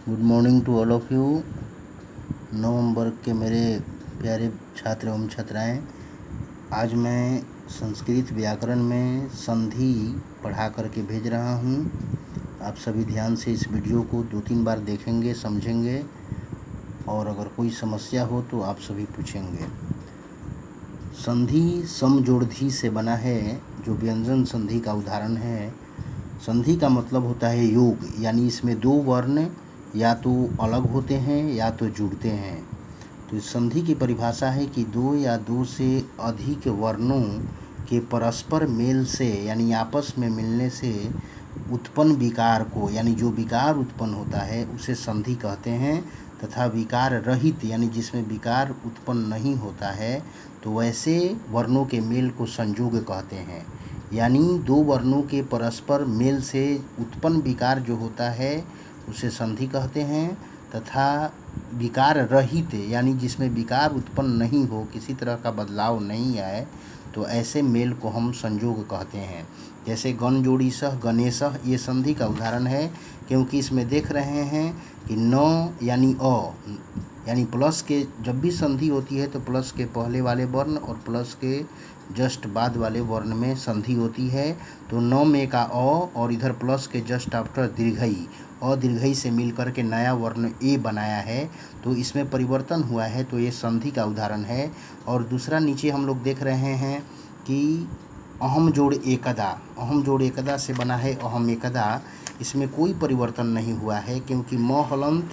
Good morning to all of you. नवंबर के मेरे प्यारे छात्र एवं छात्राएं, आज मैं संस्कृत व्याकरण में संधि पढ़ा करके भेज रहा हूं। आप सभी ध्यान से इस वीडियो को 2-3 बार देखेंगे, समझेंगे और अगर कोई समस्या हो तो आप सभी पूछेंगे। संधि समजोड़धि से बना है, जो व्यंजन संधि का उदाहरण है। संधि का मतलब होता है योग, यानी इसमें दो वर्ण या तो अलग होते हैं या तो जुड़ते हैं। तो इस संधि की परिभाषा है कि दो या दो से अधिक वर्णों के परस्पर मेल से, यानी आपस में मिलने से उत्पन्न विकार को, यानी जो विकार उत्पन्न होता है उसे संधि कहते हैं। तथा विकार रहित, यानी जिसमें विकार उत्पन्न नहीं होता है, तो वैसे वर्णों के मेल को संयोग कहते हैं। यानी दो वर्णों के परस्पर मेल से उत्पन्न विकार जो होता है उसे संधि कहते हैं। तथा विकार रहित, यानी जिसमें विकार उत्पन्न नहीं हो, किसी तरह का बदलाव नहीं आए, तो ऐसे मेल को हम संयोग कहते हैं। जैसे गण जोड़ी सह गणेशः, ये संधि का उदाहरण है, क्योंकि इसमें देख रहे हैं कि न यानी अ, यानी प्लस के जब भी संधि होती है तो प्लस के पहले वाले वर्ण और प्लस के जस्ट बाद वाले वर्ण में संधि होती है। तो न में का अ और इधर प्लस के जस्ट आफ्टर दीर्घई, अ दीर्घई से मिलकर के नया वर्ण ए बनाया है, तो इसमें परिवर्तन हुआ है, तो ये संधि का उदाहरण है। और दूसरा नीचे हम लोग देख रहे हैं कि अहम जोड़ एकदा, अहम जोड़ एकदा से बना है अहम एकदा। इसमें कोई परिवर्तन नहीं हुआ है, क्योंकि म हलंत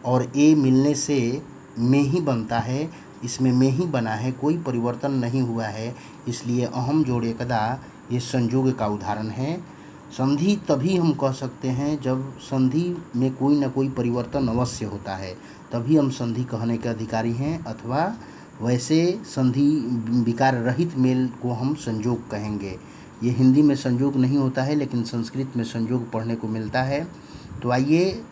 और ए मिलने से में ही बनता है, इसमें में ही बना है, कोई परिवर्तन नहीं हुआ है, इसलिए अहम जोड़ एकदा ये संयोग का उदाहरण है। संधि तभी हम कह सकते हैं जब संधि में कोई ना कोई परिवर्तन अवश्य होता है, तभी हम संधि कहने के अधिकारी हैं। अथवा वैसे संधि विकार रहित मेल को हम संयोग कहेंगे। ये हिंदी में संयोग नहीं होता है, लेकिन संस्कृत में संयोग पढ़ने को मिलता है। तो आइए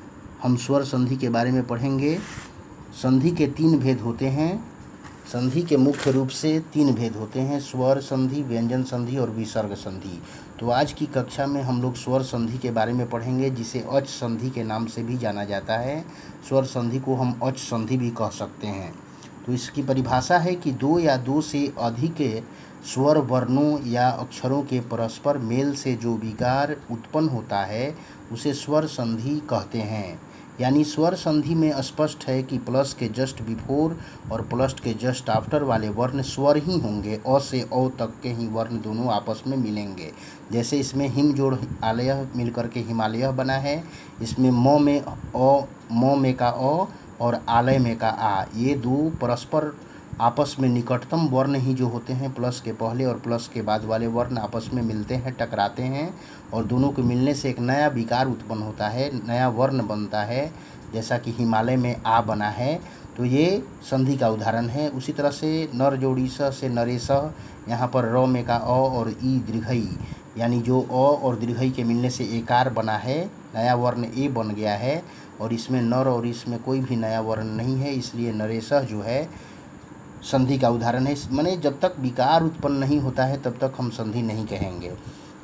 हम स्वर संधि के बारे में पढ़ेंगे। संधि के 3 भेद होते हैं। संधि के मुख्य रूप से 3 भेद होते हैं: स्वर संधि, व्यंजन संधि और विसर्ग संधि। तो आज की कक्षा में हम लोग स्वर संधि के बारे में पढ़ेंगे, जिसे अच संधि के नाम से भी जाना जाता है। स्वर संधि को हम अच संधि भी कह सकते हैं। तो इसकी परिभाषा है कि दो या दो से अधिक स्वर वर्णों या अक्षरों के परस्पर मेल से जो विकार उत्पन्न होता है उसे स्वर संधि कहते हैं। यानी स्वर संधि में स्पष्ट है कि प्लस के जस्ट बिफोर और प्लस के जस्ट आफ्टर वाले वर्ण स्वर ही होंगे, अ से औ तक के ही वर्ण दोनों आपस में मिलेंगे। जैसे इसमें हिम जोड़ आलय मिलकर के हिमालय बना है, इसमें म में अ, म में का अ और आलय में का आ, ये दो परस्पर आपस में निकटतम वर्ण ही जो होते हैं, प्लस के पहले और प्लस के बाद वाले वर्ण आपस में मिलते हैं, टकराते हैं, और दोनों के मिलने से एक नया विकार उत्पन्न होता है, नया वर्ण बनता है। जैसा कि हिमालय में आ बना है, तो ये संधि का उदाहरण है। उसी तरह से नर जोड़ी स से नरेशः, यहाँ पर र में का अ और ई दीर्घई, यानी जो अ और दीर्घई के मिलने से एकार बना है, नया वर्ण ए बन गया है, और इसमें नर और इसमें कोई भी नया वर्ण नहीं है, इसलिए नरेशः जो है संधि का उदाहरण है। माने जब तक विकार उत्पन्न नहीं होता है तब तक हम संधि नहीं कहेंगे।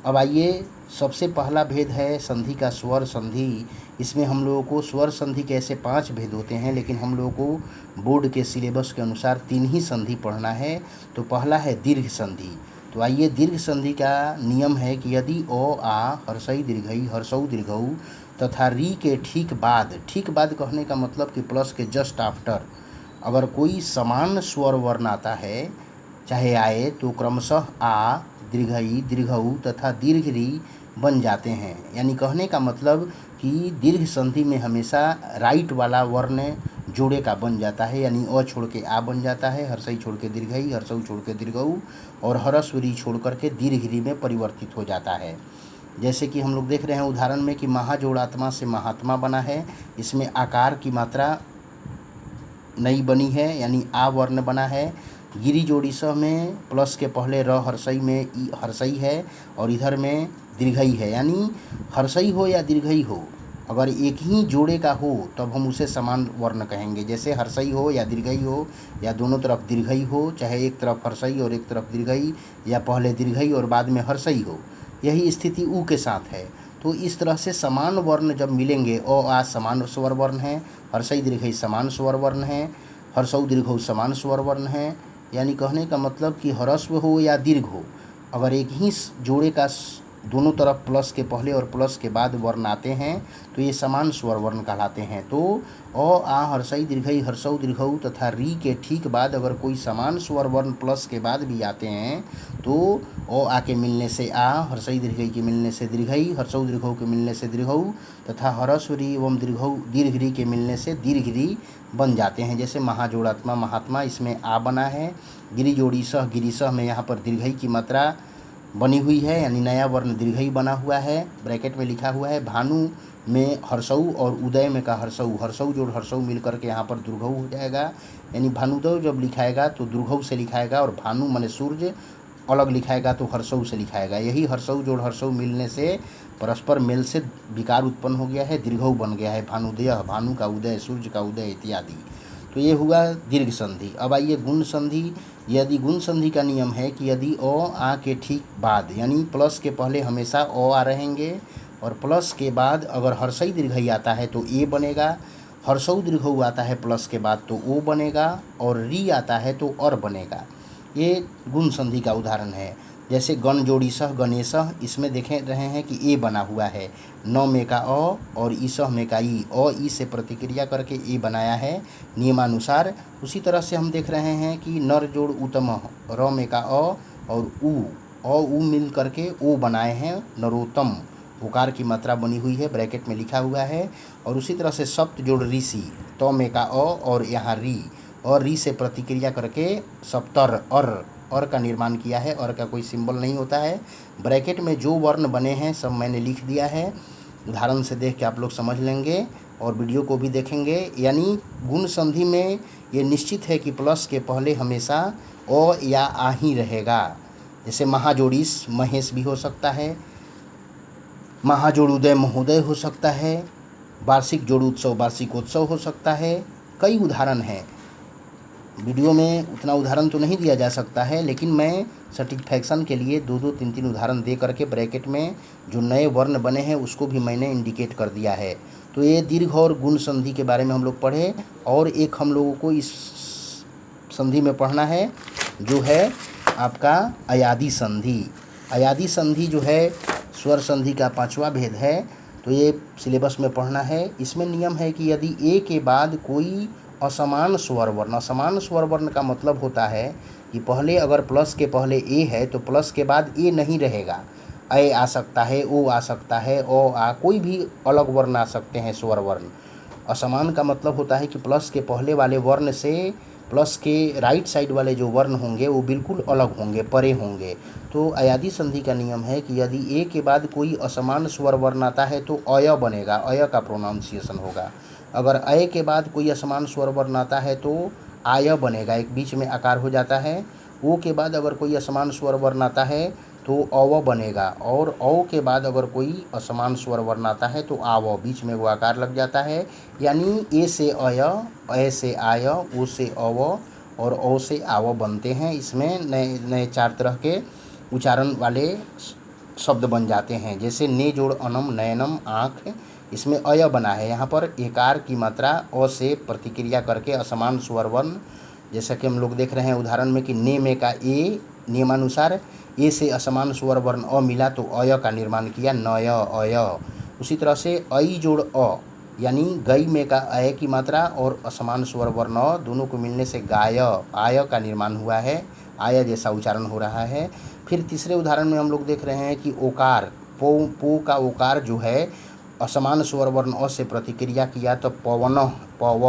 अब आइए, सबसे पहला भेद है संधि का स्वर संधि। इसमें हम लोगों को स्वर संधि के ऐसे 5 भेद होते हैं, लेकिन हम लोगों को बोर्ड के सिलेबस के अनुसार 3 ही संधि पढ़ना है। तो पहला है दीर्घ संधि। तो आइए, दीर्घ संधि का नियम है कि यदि ओ आ हर्षई दीर्घई हर्षौ दीर्घऊ तथा री के ठीक बाद कहने का मतलब कि प्लस के जस्ट आफ्टर अगर कोई समान स्वर वर्ण आता है, चाहे आए, तो क्रमशः आ, दीर्घई, दीर्घऊ तथा दीर्घ री बन जाते हैं। यानी कहने का मतलब कि दीर्घ संधि में हमेशा राइट वाला वर्ण जोड़े का बन जाता है, यानी अ छोड़ के आ बन जाता है, हर्षई छोड़ के दीर्घई, हर्षऊ छोड़ के दीर्घऊ और हरस्व री छोड़ करके दीर्घ री में परिवर्तित हो जाता है। जैसे कि हम लोग देख रहे हैं उदाहरण में कि महाजोड़ात्मा से महात्मा बना है, इसमें आकार की मात्रा नई बनी है, यानी आ वर्ण बना है। गिरी जोड़ी स में प्लस के पहले र हर्षई में ई हर्षई है, और इधर में दीर्घई है। यानी हर्षई हो या दीर्घई हो, अगर एक ही जोड़े का हो तब हम उसे समान वर्ण कहेंगे। जैसे हर्षई हो या दीर्घई हो, या दोनों तरफ दीर्घई हो, चाहे एक तरफ हर्षई और एक तरफ दीर्घई, या पहले दीर्घई और बाद में हर्षई हो, यही स्थिति ऊ के साथ है। तो इस तरह से समान वर्ण जब मिलेंगे, अ आ समान स्वर वर्ण है, हर्षई दीर्घई समान स्वर वर्ण है, हर्षौ दीर्घौ समान स्वर वर्ण है। यानी कहने का मतलब कि ह्रस्व हो या दीर्घ हो, अगर एक ही जोड़े का दोनों तरफ प्लस के पहले और प्लस के बाद वर्ण आते हैं तो ये समान स्वर वर्ण कहलाते हैं। तो अ आ हर्षई दीर्घई हर्षौ दीर्घौ तथा री के ठीक बाद अगर कोई समान स्वर वर्ण प्लस के बाद भी आते हैं तो अ आ के मिलने से आ, हर्षई दीर्घई के मिलने से दीर्घई, हर्षौ दीर्घौ के मिलने से दीर्घौ तथा ह्रस्व री एवं दीर्घ री के मिलने से दीर्घ री बन जाते हैं। जैसे महाजोड़ात्मा महात्मा, इसमें आ बना है, गिरि जोड़ी सह गिरिसह में यहाँ पर दीर्घई की मात्रा बनी हुई है, यानी नया वर्ण दीर्घई बना हुआ है, ब्रैकेट में लिखा हुआ है। भानु में हर्षौ और उदय में का हर्षौ, हर्षौ जोड़ हर्षौ मिल करके यहाँ पर दुर्घौ हो जाएगा, यानी भानुदय जब लिखाएगा तो दुर्घौ से लिखाएगा, और भानु माने सूर्य अलग लिखाएगा तो हर्षौ से लिखाएगा। यही हर्षौ जोड़ हर्षौ मिलने से परस्पर मेल से विकार उत्पन्न हो गया है, दीर्घौ बन गया है, भानुदय, भानु का उदय, सूर्य का उदय इत्यादि। तो ये हुआ दीर्घ संधि। अब आइए गुण संधि। यदि गुण संधि का नियम है कि यदि अ आ के ठीक बाद, यानी प्लस के पहले हमेशा अ आ रहेंगे, और प्लस के बाद अगर हर्षई दीर्घई आता है तो ए बनेगा, हर्षौ दीर्घौ आता है प्लस के बाद तो ओ बनेगा, और री आता है तो और बनेगा। ये गुण संधि का उदाहरण है। जैसे गण जोड़ी सह गणेशः, इसमें देखें रहे हैं कि ए बना हुआ है, न में का अ और ईसह में का ई, अ ई से प्रतिक्रिया करके ए बनाया है नियमानुसार। उसी तरह से हम देख रहे हैं कि नर जोड़ उत्तम, र में का अ और उ मिल करके ओ बनाए हैं नरोत्तम, उकार की मात्रा बनी हुई है, ब्रैकेट में लिखा हुआ है। और उसी तरह से सप्त जोड़ ऋषि, त में का अ और यहाँ री, और री से प्रतिक्रिया करके सप्तर और का निर्माण किया है। और का कोई सिंबल नहीं होता है, ब्रैकेट में जो वर्ण बने हैं सब मैंने लिख दिया है, उदाहरण से देख के आप लोग समझ लेंगे और वीडियो को भी देखेंगे। यानी गुण संधि में ये निश्चित है कि प्लस के पहले हमेशा अ या आ ही रहेगा। जैसे महाजोड़ीस महेश भी हो सकता है, महाजोड़ महोदय हो सकता है, वार्षिक जोड़ उत्सव वार्षिकोत्सव हो सकता है। कई उदाहरण हैं, वीडियो में उतना उदाहरण तो नहीं दिया जा सकता है, लेकिन मैं सर्टिफिकेशन के लिए 2-2, 3-3 उदाहरण दे करके ब्रैकेट में जो नए वर्ण बने हैं उसको भी मैंने इंडिकेट कर दिया है। तो ये दीर्घ और गुण संधि के बारे में हम लोग पढ़े। और एक हम लोगों को इस संधि में पढ़ना है जो है आपका अयादी संधि। अयादी संधि जो है स्वर संधि का 5वां भेद है, तो ये सिलेबस में पढ़ना है। इसमें नियम है कि यदि ए के बाद कोई असमान स्वर वर्ण, असमान स्वर वर्ण का मतलब होता है कि पहले अगर प्लस के पहले ए है तो प्लस के बाद ए नहीं रहेगा, ए आ सकता है, ओ आ सकता है, ओ आ, कोई भी अलग वर्ण आ सकते हैं स्वर वर्ण। असमान का मतलब होता है कि प्लस के पहले वाले वर्ण से प्लस के राइट साइड वाले जो वर्ण होंगे वो बिल्कुल अलग होंगे, परे होंगे। तो अयादी संधि का नियम है कि यदि ए के बाद कोई असमान स्वर वर्ण आता है तो अय बनेगा, अय का प्रोनाउंसिएशन होगा। अगर अय के बाद कोई असमान स्वर वर्ण आता है तो आय बनेगा, एक बीच में आकार हो जाता है। ओ के बाद अगर कोई असमान स्वर वर्ण आता है तो अव बनेगा, और औ के बाद अगर कोई असमान स्वर वर्ण आता है तो आव, बीच में वो आकार लग जाता है। यानी ए से अय से आय, ओ से अव और औ से आव बनते हैं। इसमें नए नए 4 तरह के उच्चारण वाले शब्द बन जाते हैं। जैसे ने जोड़ अनम नयनम आँख, इसमें अय बना है, यहाँ पर एकार की मात्रा अ से प्रतिक्रिया करके असमान स्वर वर्ण, जैसा कि हम लोग देख रहे हैं उदाहरण में कि ने में का ए, नियमानुसार ए से असमान स्वर वर्ण अ मिला तो अय का निर्माण किया, नय अय। उसी तरह से अई जोड़ अ, यानी गई में का अय की मात्रा और असमान स्वर वर्ण अ दोनों को मिलने से गाय, आय का निर्माण हुआ है, आय जैसा उच्चारण हो रहा है। फिर तीसरे उदाहरण में हम लोग देख रहे हैं कि ओकार, पो का ओकार जो है असमान स्वर वर्ण अ से प्रतिक्रिया किया तो पवन, पव,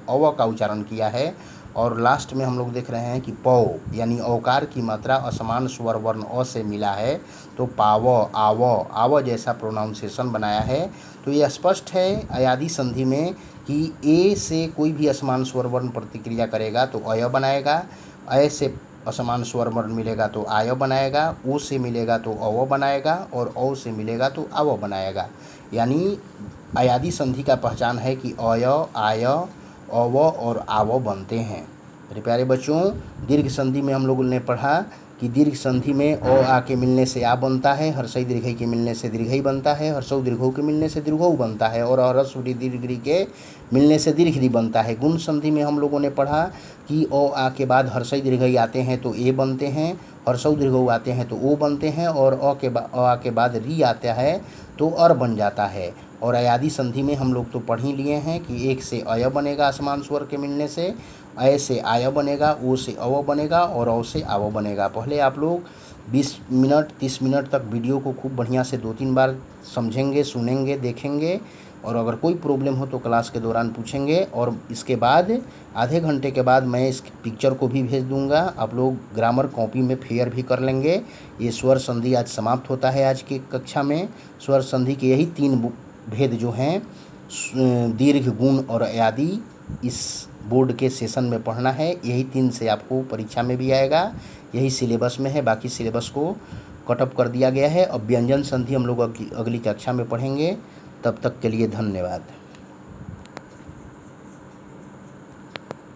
अव का उच्चारण किया है। और लास्ट में हम लोग देख रहे हैं कि पौ, यानी औकार की मात्रा असमान स्वर वर्ण अ से मिला है तो पाव, आव, आव जैसा प्रोनाउंसिएशन बनाया है। तो ये स्पष्ट है अयादी संधि में कि ए से कोई भी असमान स्वर वर्ण प्रतिक्रिया करेगा तो अय बनाएगा, अय से असमान स्वर वर्ण मिलेगा तो आय बनाएगा, ओ से मिलेगा तो अव बनाएगा, और औ से मिलेगा तो आव बनाएगा। यानी अयादी संधि का पहचान है कि अय, आय, अव और आव बनते हैं। मेरे प्यारे बच्चों, दीर्घ संधि में हम लोगों ने पढ़ा कि दीर्घ संधि में अ आ के मिलने से आ बनता है, हर्षई दीर्घई के मिलने से दीर्घई बनता है, हर्षऊ दीर्घऊ के मिलने से दीर्घऊ बनता है, और ह्रस्व दीर्घ के मिलने से दीर्घ बनता है। गुण संधि में हम लोगों ने पढ़ा कि अ आ के बाद हर्षई दीर्घई आते हैं तो ए बनते हैं, हर्षऊ दीर्घऊ आते हैं तो ओ बनते हैं, और अ आ के बाद री आता है तो अर बन जाता है। और अयादि संधि में हम लोग तो पढ़ ही लिए हैं कि एक से अय बनेगा असमान स्वर के मिलने से, अय से आय बनेगा, ओ से अव बनेगा, और औ से आव बनेगा। पहले आप लोग 20 मिनट 30 मिनट तक वीडियो को खूब बढ़िया से 2-3 बार समझेंगे, सुनेंगे, देखेंगे, और अगर कोई प्रॉब्लम हो तो क्लास के दौरान पूछेंगे। और इसके बाद आधे घंटे के बाद मैं इस पिक्चर को भी भेज दूंगा, आप लोग ग्रामर कॉपी में फेयर भी कर लेंगे। ये स्वर संधि आज समाप्त होता है आज की कक्षा में। स्वर संधि के यही 3 भेद जो हैं, दीर्घ, गुण और अयादि, इस बोर्ड के सेशन में पढ़ना है। यही 3 से आपको परीक्षा में भी आएगा, यही सिलेबस में है। बाकी सिलेबस को कटअप कर दिया गया है। अब व्यंजन संधि हम लोग अगली कक्षा में पढ़ेंगे। तब तक के लिए धन्यवाद।